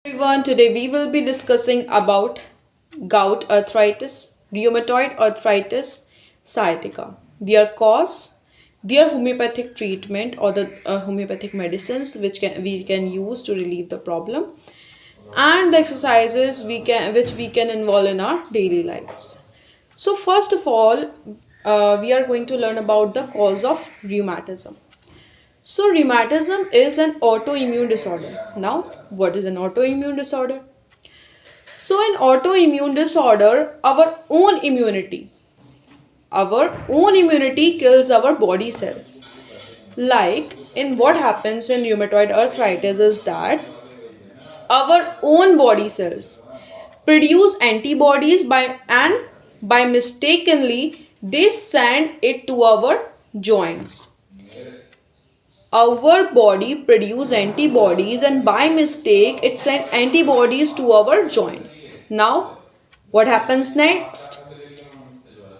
Everyone, today we will be discussing about gout arthritis, rheumatoid arthritis, sciatica, their cause, their homeopathic treatment or the homeopathic medicines we can use to relieve the problem, and the exercises we can involve in our daily lives. So first of all, we are going to learn about the cause of rheumatism. So, rheumatism is an autoimmune disorder. Now, what is an autoimmune disorder? So, in autoimmune disorder, our own immunity kills our body cells. Like, in what happens in rheumatoid arthritis is that our own body cells produce antibodies by mistakenly they send it to our joints. Our body produce antibodies and by mistake it sent antibodies to our joints. Now what happens next?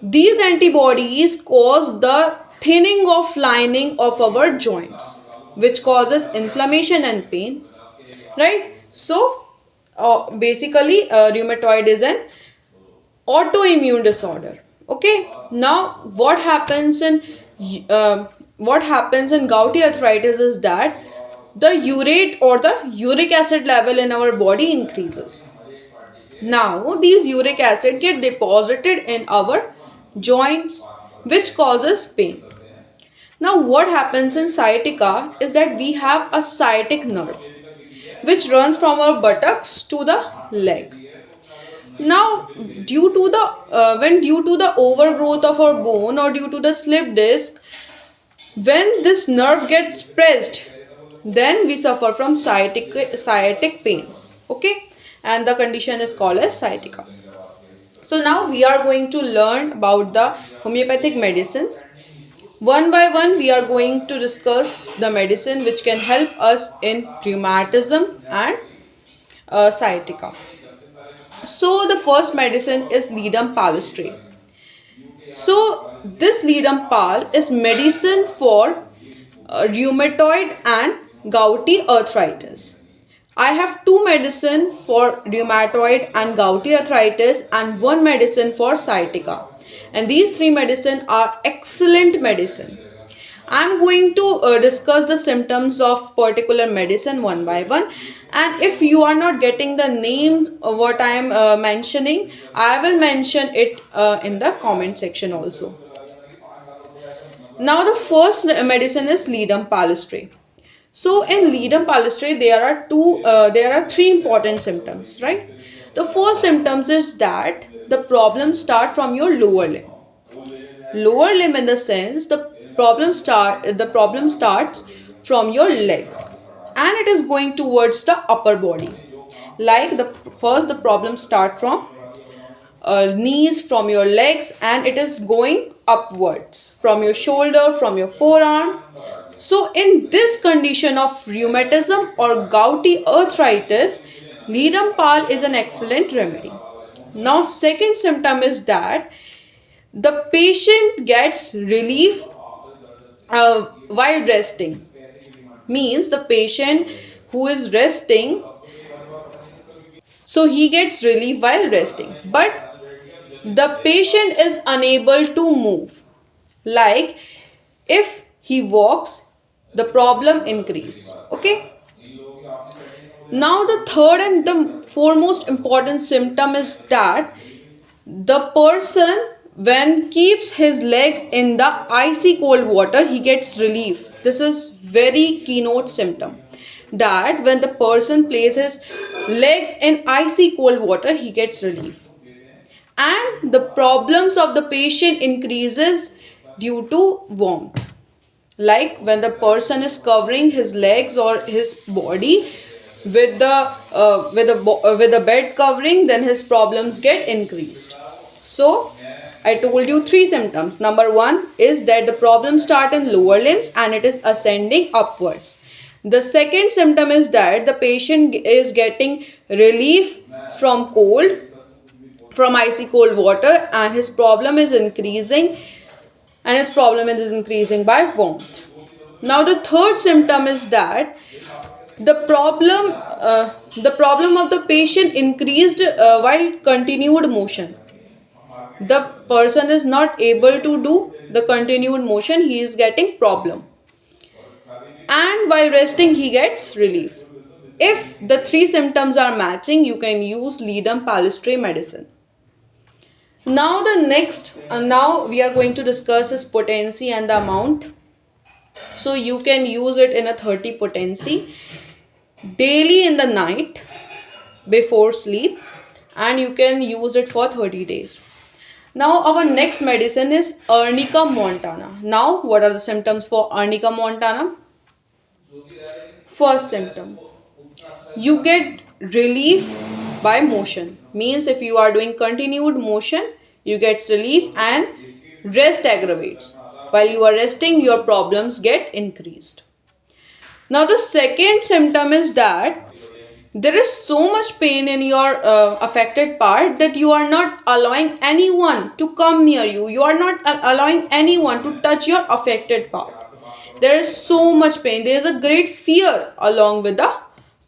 These antibodies cause the thinning of lining of our joints, which causes inflammation and pain, right? So basically rheumatoid is an autoimmune disorder. Okay, now uh, what happens in gouty arthritis is that the urate or the uric acid level in our body increases. Now these uric acid get deposited in our joints, which causes pain. Now what happens in sciatica is that we have a sciatic nerve which runs from our buttocks to the leg. Now, due to the overgrowth of our bone or due to the slip disc, when this nerve gets pressed, then we suffer from sciatic pains. Okay, and the condition is called as sciatica. So now we are going to learn about the homeopathic medicines. One by one, we are going to discuss the medicine which can help us in rheumatism and sciatica. So the first medicine is Ledum palustre. So this Ledum pal is medicine for rheumatoid and gouty arthritis. I have two medicine for rheumatoid and gouty arthritis and one medicine for sciatica. And these three medicine are excellent medicine. I'm going to discuss the symptoms of particular medicine one by one, and if you are not getting the name of what I am mentioning, I will mention it in the comment section also. Now the first medicine is Ledum palustre. So in Ledum palustre there are three important symptoms, right? The first symptoms is that the problem start from your lower limb. Lower limb in the sense the problem starts from your leg and it is going towards the upper body. Like the problem start from knees, from your legs, and it is going upwards from your shoulder, from your forearm. So in this condition of rheumatism or gouty arthritis, Ledum pal is an excellent remedy. Now second symptom is that the patient gets relief while resting. Means the patient who is resting, so he gets relief while resting, but the patient is unable to move. Like if he walks, the problem increase. Okay, now the third and the foremost important symptom is that the person when keeps his legs in the icy cold water, he gets relief. This is very keynote symptom, that when the person places legs in icy cold water, he gets relief. And the problems of the patient increases due to warmth. Like when the person is covering his legs or his body with the bed covering, then his problems get increased. So I told you three symptoms. Number one is that the problem start in lower limbs and it is ascending upwards. The second symptom is that the patient is getting relief from cold, from icy cold water, and his problem is increasing by warmth. Now the third symptom is that The problem of the patient increased while continued motion. The person is not able to do the continued motion, he is getting problem, and while resting he gets relief. If the three symptoms are matching, you can use Lidum Palestre medicine. Now we are going to discuss his potency and the amount. So you can use it in a 30 potency daily in the night before sleep, and you can use it for 30 days. Now our next medicine is Arnica montana. Now what are the symptoms for Arnica montana? First symptom, you get relief by motion. Means if you are doing continued motion, you get relief, and rest aggravates. While you are resting, your problems get increased. Now the second symptom is that there is so much pain in your affected part that you are not allowing anyone to come near you. You are not allowing anyone to touch your affected part. There is so much pain. There is a great fear along with the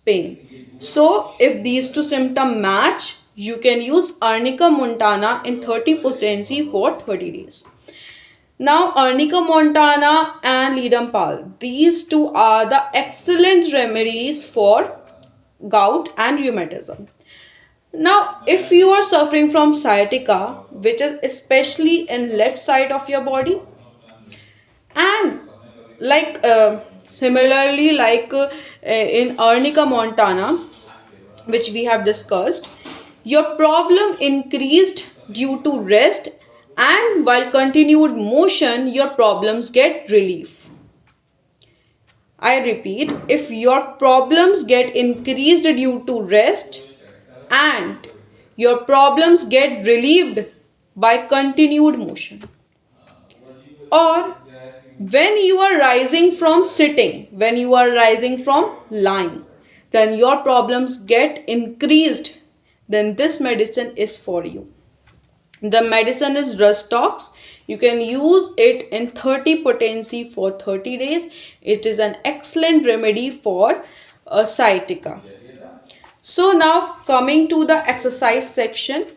pain. So if these two symptoms match, you can use Arnica montana in 30 potency for 30 days. Now Arnica montana and Lidum Pal, these two are the excellent remedies for gout and rheumatism. Now if you are suffering from sciatica, which is especially in left side of your body, and similarly in Arnica montana, which we have discussed, your problem increased due to rest, and while continued motion your problems get relief. I repeat, if your problems get increased due to rest and your problems get relieved by continued motion, or when you are rising from sitting, when you are rising from lying, then your problems get increased, then this medicine is for you. The medicine is Rustox. You can use it in 30 potency for 30 days. It is an excellent remedy for sciatica. So now coming to the exercise section,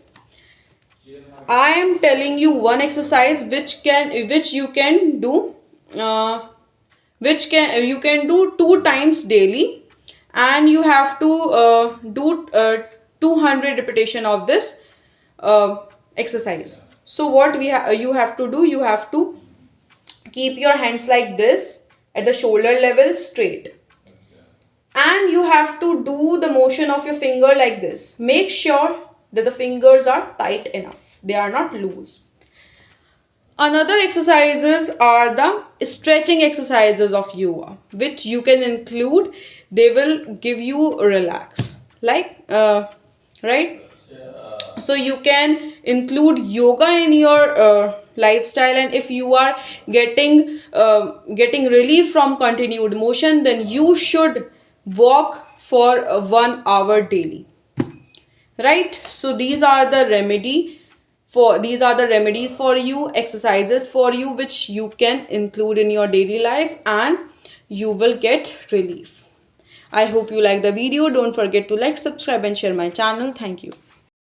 I am telling you one exercise which you can do you can do 2 times daily, and you have to do 200 repetition of this exercise. So what you have to do, you have to keep your hands like this at the shoulder level straight, and you have to do the motion of your finger like this. Make sure that the fingers are tight enough, they are not loose. Another exercises are the stretching exercises of yoga, which you can include. They will give you relax, right? So you can include yoga in your lifestyle, and if you are getting relief from continued motion, then you should walk for 1 hour daily, right? So these are the remedies for you, exercises for you, which you can include in your daily life, and you will get relief. I hope you like the video. Don't forget to like, subscribe and share my channel. Thank you.